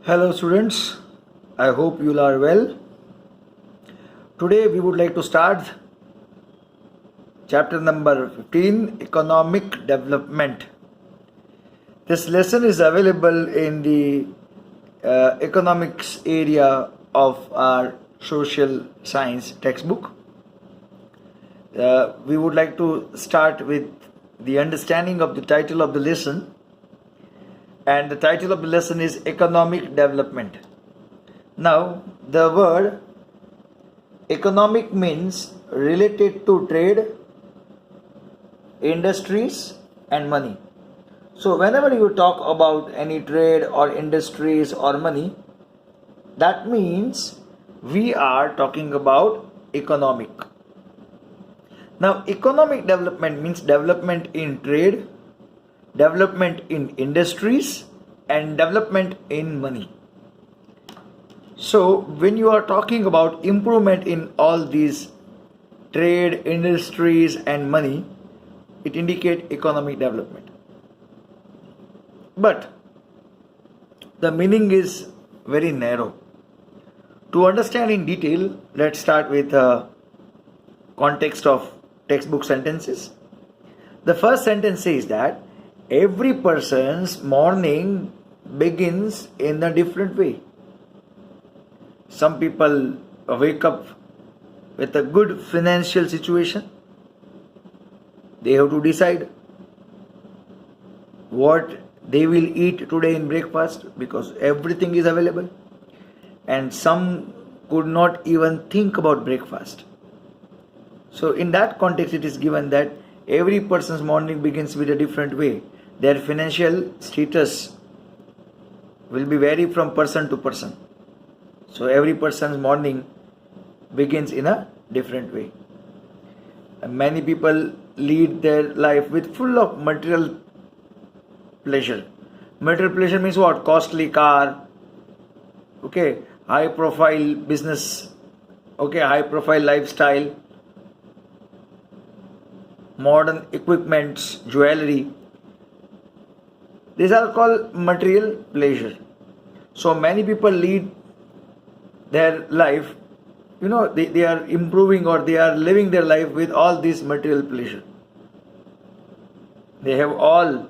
Hello students, I hope you are well. Today we would like to start chapter number 15, Economic Development. This lesson is available in the economics area of our social science textbook. We would like to start with the understanding of the title of the lesson. And the title of the lesson is Economic Development. Now, the word economic means related to trade, industries and money. So, whenever you talk about any trade or industries or money, that means we are talking about economic. Now, economic development means development in trade, development in industries and development in money. So when you are talking about improvement in all these trade, industries and money, it indicates economic development. But the meaning is very narrow. To understand in detail, let's start with a context of textbook sentences. The first sentence says that every person's morning begins in a different way. Some people wake up with a good financial situation. They have to decide what they will eat today in breakfast because everything is available. And some could not even think about breakfast. So in that context, it is given that every person's morning begins with a different way. Their financial status will be vary from person to person. So every person's morning begins in a different way. And many people lead their life with full of material pleasure. Material pleasure means what? Costly car, okay, high profile business, okay, high profile lifestyle, modern equipments, jewelry. These are called material pleasure. So many people lead their life, they are improving or they are living their life with all this material pleasure. They have all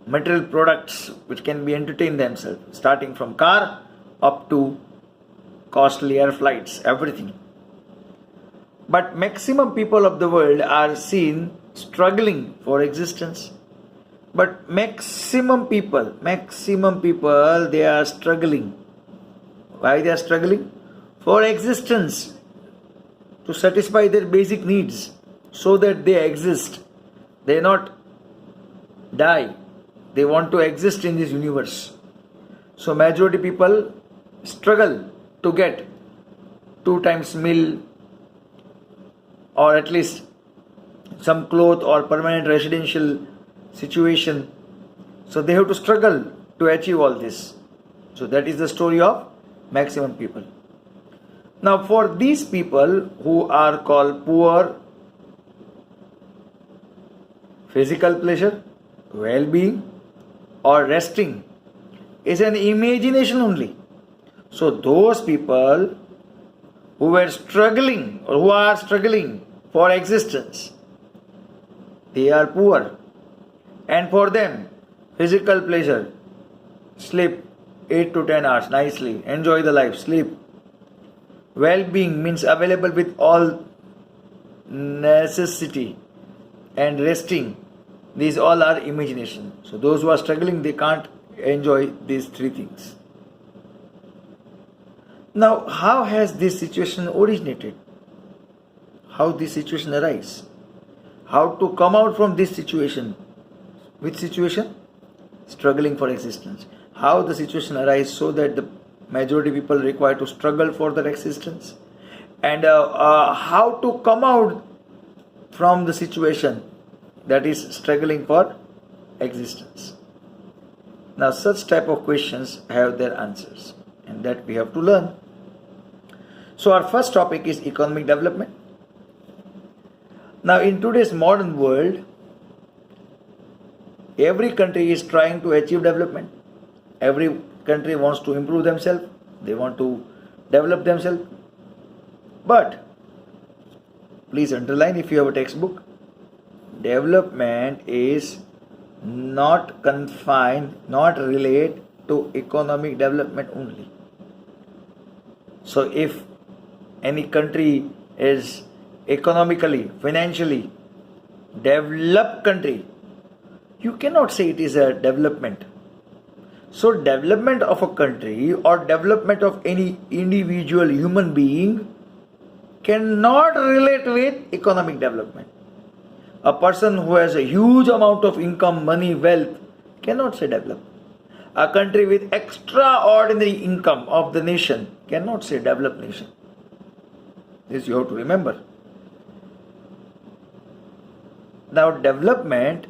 material products which can be entertain themselves, starting from car up to costly air flights, everything. But maximum people of the world are seen struggling for existence. But maximum people, they are struggling. Why they are struggling? For existence, to satisfy their basic needs, so that they exist. They not die. They want to exist in this universe. So majority people struggle to get 2 times meal, or at least some cloth or permanent residential situation. So they have to struggle to achieve all this. So that is the story of maximum people. Now for these people who are called poor, physical pleasure, well-being or resting is an imagination only. So those people who were struggling or who are struggling for existence, they are poor. And for them, physical pleasure, sleep 8 to 10 hours nicely, enjoy the life, sleep. Well-being means available with all necessity, and resting, these all are imagination. So those who are struggling, they can't enjoy these 3 things. Now, how has this situation originated? How this situation arises? How to come out from this situation? Which situation? Struggling for existence. How the situation arises so that the majority people require to struggle for their existence, and how to come out from the situation that is struggling for existence. Now such type of questions have their answers, and that we have to learn. So our first topic is economic development. Now in today's modern world, every country is trying to achieve development. Every country wants to improve themselves, they want to develop themselves. But please underline if you have a textbook, development is not confined, not related to economic development only. So if any country is economically, financially developed country, you cannot say it is a development. So development of a country or development of any individual human being cannot relate with economic development. A person who has a huge amount of income, money, wealth cannot say developed. A country with extraordinary income of the nation cannot say developed nation. This you have to remember. Now development,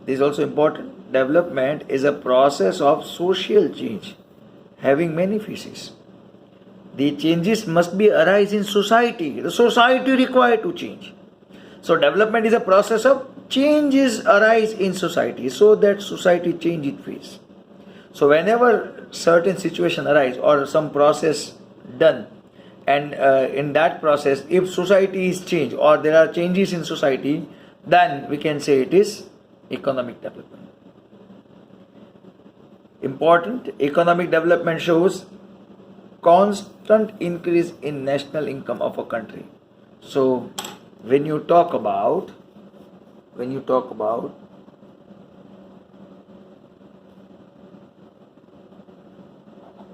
this is also important. Development is a process of social change having many phases. The changes must be arise in society. The society required to change. So development is a process of changes arise in society so that society change its phase. So whenever certain situation arise or some process done, and in that process if society is changed or there are changes in society, then we can say it is economic development. Important, economic development shows constant increase in national income of a country. So when you talk about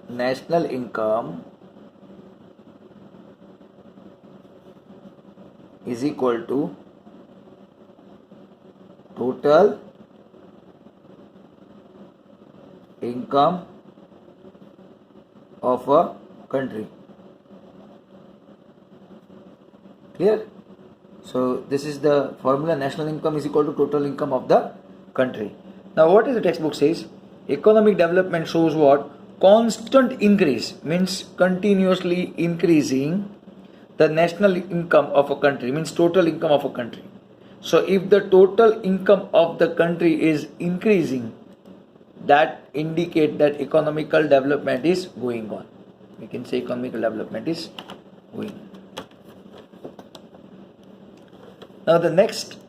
national income is equal to total income of a country. Clear? So this is the formula. National income is equal to total income of the country. Now what is the textbook says? Economic development shows what? Constant increase, means continuously increasing the national income of a country, means total income of a country. So if the total income of the country is increasing, that indicate that economical development is going on. We can say economical development is going on. Now the next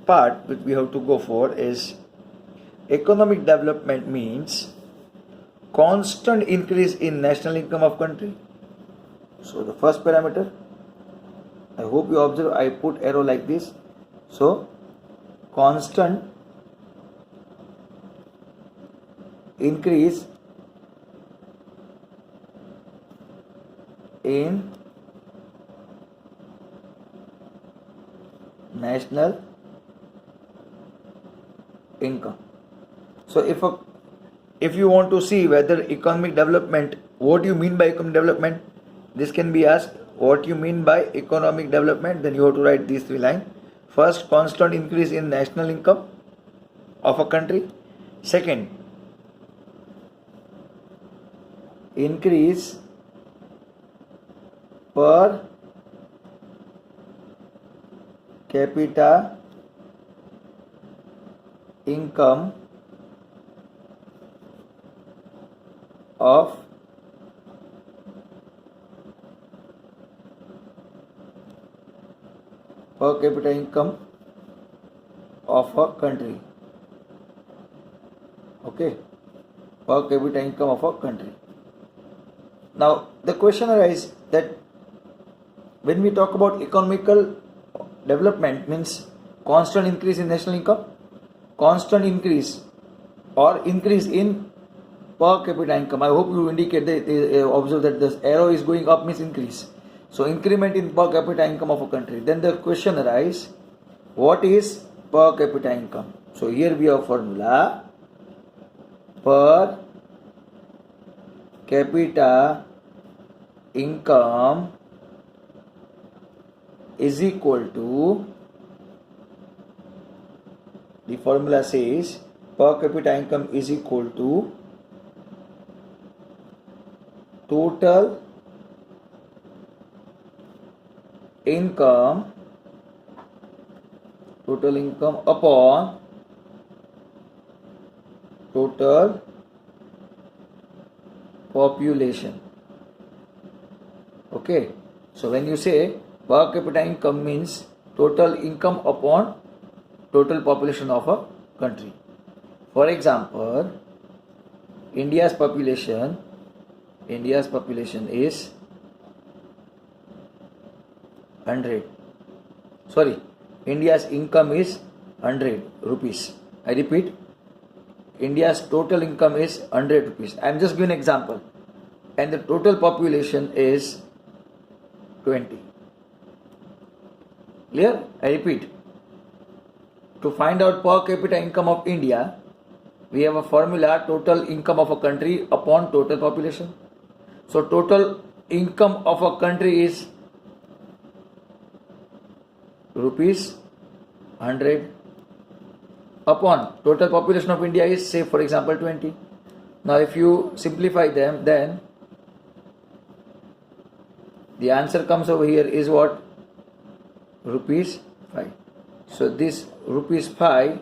part which we have to go for is economic development means constant increase in national income of country. So the first parameter, I hope you observe I put arrow like this. So constant increase in national income. So if you want to see whether economic development, what you mean by economic development, this can be asked, what you mean by economic development, then you have to write these three lines. First, constant increase in national income of a country. Second, increase per capita income of per capita income of a country. Okay, per capita income of a country. Now the question arises that when we talk about economical development means constant increase in national income, constant increase or increase in per capita income. I hope you indicate that observe that this arrow is going up means increase. So increment in per capita income of a country. Then the question arises, what is per capita income? So here we have formula, per capita income is equal to, the formula says per capita income is equal to total income upon total population. Okay, so when you say per capita income means total income upon total population of a country. For example, India's population is 100. Sorry, India's income is 100 rupees. I repeat, India's total income is 100 rupees. I am just giving an example. And the total population is 20. Clear? I repeat. To find out per capita income of India, we have a formula: total income of a country upon total population. So total income of a country is rupees 100 upon total population of India is, say, for example, 20. Now if you simplify them, then the answer comes over here is what? Rupees 5. So this rupees 5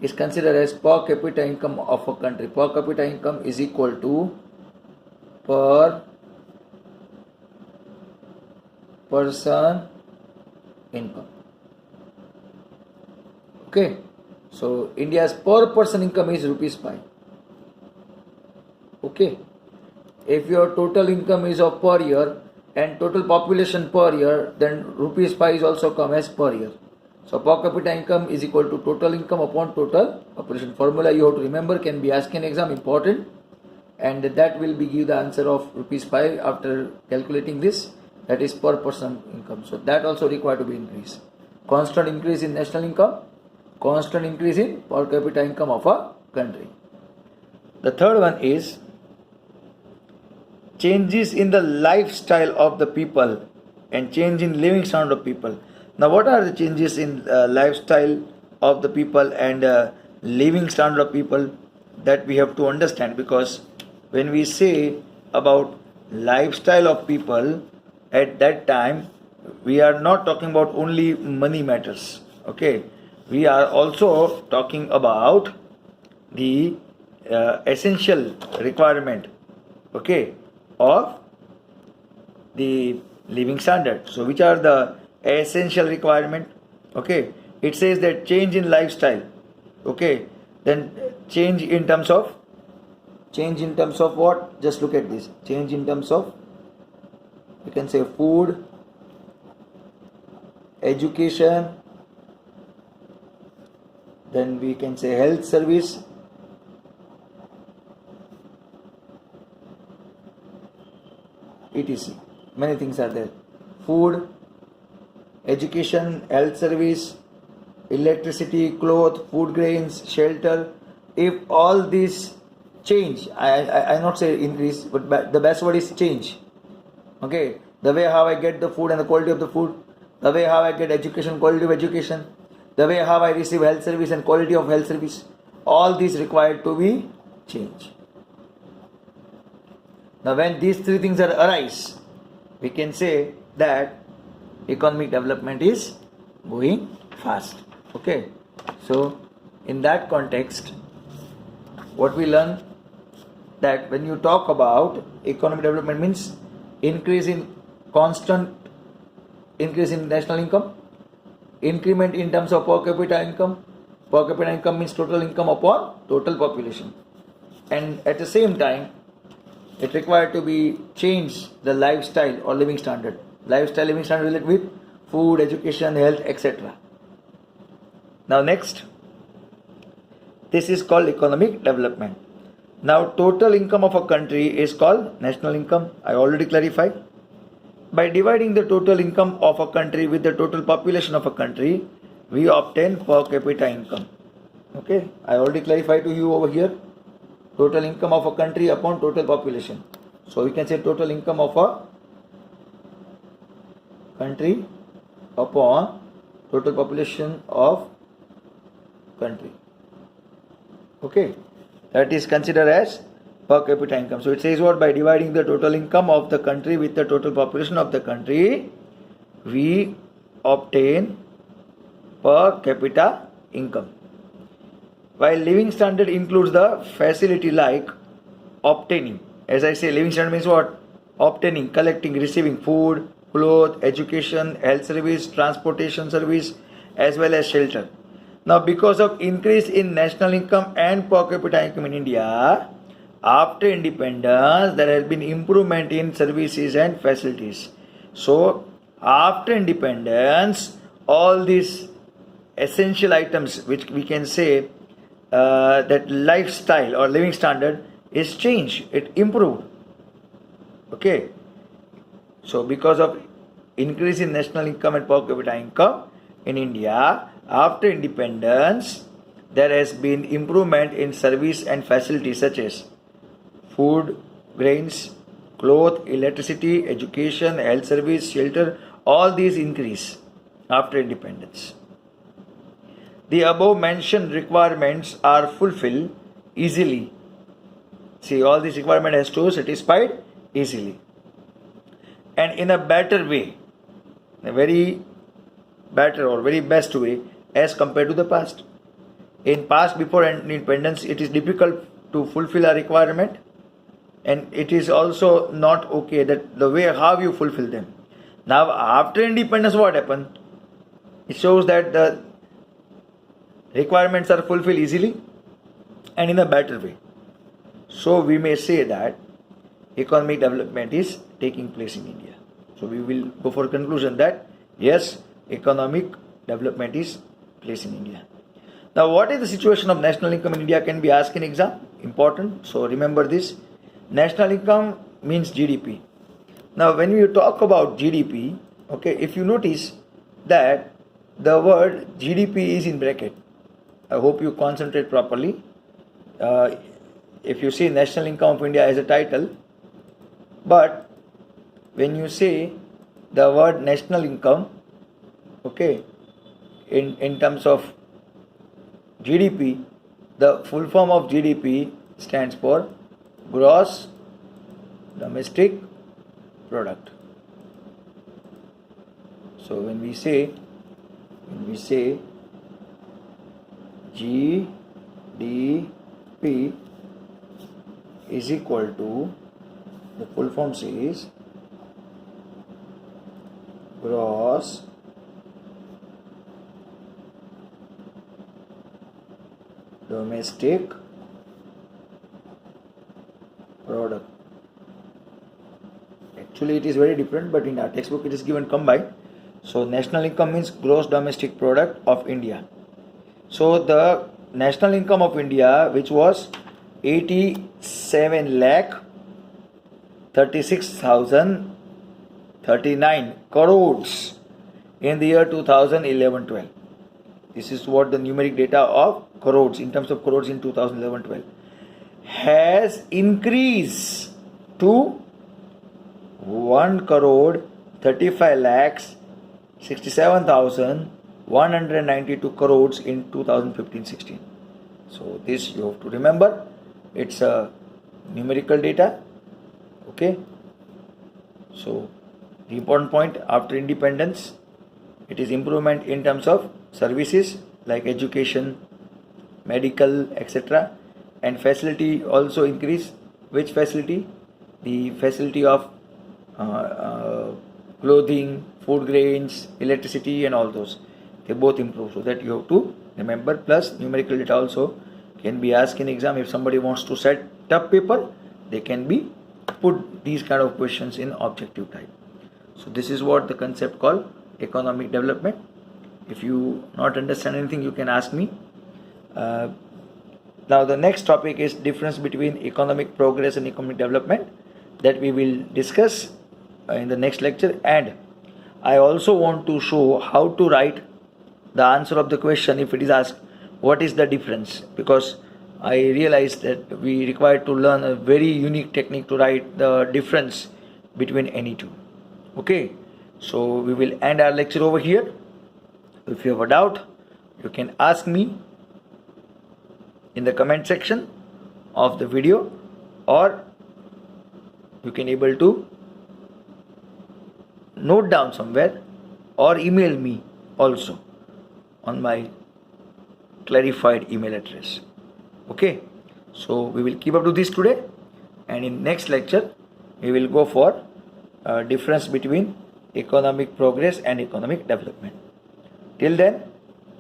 is considered as per capita income of a country. Per capita income is equal to per person income. Okay, so India's per person income is rupees 5. Okay, if your total income is of per year and total population per year, then rupees 5 is also come as per year. So per capita income is equal to total income upon total population. Formula you have to remember, can be asked in exam, important, and that will be give the answer of rupees 5 after calculating this, that is per person income. So that also required to be increased. Constant increase in national income, constant increase in per capita income of a country. The third one is changes in the lifestyle of the people and change in living standard of people. Now what are the changes in lifestyle of the people and living standard of people? That we have to understand, because when we say about lifestyle of people, at that time we are not talking about only money matters. Okay, we are also talking about the essential requirement, okay, of the living standard. So which are the essential requirement? Okay, it says that change in lifestyle. Okay, then change in terms of what? Just look at this. Change in terms of, you can say, food, education, then we can say health service, etc. Many things are there. Food, education, health service, electricity, clothes, food grains, shelter. If all these change, I not say increase, but the best word is change. Okay, the way how I get the food and the quality of the food, the way how I get education, quality of education, the way how I receive health service and quality of health service, all these required to be changed. Now when these three things are arise, we can say that economic development is going fast. Okay, so in that context, what we learn, that when you talk about economic development means constant increase in national income, increment in terms of per capita income. Per capita income means total income upon total population, and at the same time it required to be changed the lifestyle or living standard. Living standard related with food, education, health, etc. Now next, this is called economic development. Now total income of a country is called national income. I already clarified. By dividing the total income of a country with the total population of a country, we obtain per capita income. Okay, I already clarified to you over here. Total income of a country upon total population. So we can say total income of a country upon total population of country. Okay, that is considered as per capita income. So it says what? By dividing the total income of the country with the total population of the country, we obtain per capita income. While living standard includes the facility like obtaining As I say, living standard means what? Obtaining, collecting, receiving food, clothes, education, health service, transportation service, as well as shelter. Now, because of increase in national income and per capita income in India, after independence, there has been improvement in services and facilities. So, after independence, all these essential items, which we can say that lifestyle or living standard is changed, it improved. Okay, so because of increase in national income and per capita income in India, after independence, there has been improvement in service and facilities such as food, grains, cloth, electricity, education, health service, shelter. All these increase after independence. The above mentioned requirements are fulfilled easily. See, all these requirements has to satisfied easily and in a better way, a very better or very best way as compared to the past. In past, before independence, it is difficult to fulfill a requirement, and it is also not okay that the way how you fulfill them. Now after independence, what happened? It shows that the requirements are fulfilled easily and in a better way. So we may say that economic development is taking place in India. So we will go for conclusion that yes, economic development is place in India. Now, what is the situation of national income in India can be asked in exam. Important. So remember this. National income means GDP. Now, when you talk about GDP, okay, if you notice that the word GDP is in bracket. I hope you concentrate properly. If you see national income of India as a title, but when you say the word national income, okay, in terms of GDP, the full form of GDP stands for gross domestic product. So when we say GDP is equal to, the full form says gross domestic product. Actually it is very different, but in our textbook it is given combined. So national income means gross domestic product of India. So the national income of India, which was 87 lakh 36,039 crores in the year 2011-12. This is what the numeric data of crores, in terms of crores in 2011-12, has increased to 1 crore 35 lakhs 67,192 crores in 2015-16. So this you have to remember. It's a numerical data. Okay. So the important point, after independence, it is improvement in terms of services like education, medical, etc. and facility also increase. Which facility? The facility of clothing, food grains, electricity and all those. They both improve. So that you have to remember. Plus numerical data also can be asked in exam. If somebody wants to set up paper, they can be put these kind of questions in objective type. So this is what the concept called economic development. If you not understand anything, you can ask me. Now the next topic is difference between economic progress and economic development, that we will discuss in the next lecture. And I also want to show how to write the answer of the question if it is asked what is the difference, because I realized that we require to learn a very unique technique to write the difference between any two. Okay, so we will end our lecture over here. If you have a doubt, you can ask me in the comment section of the video, or you can able to note down somewhere or email me also on my clarified email address. Okay, so we will keep up to this today. and in next lecture we will go for difference between economic progress and economic development. Till then,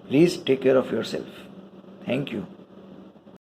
please take care of yourself. Thank you.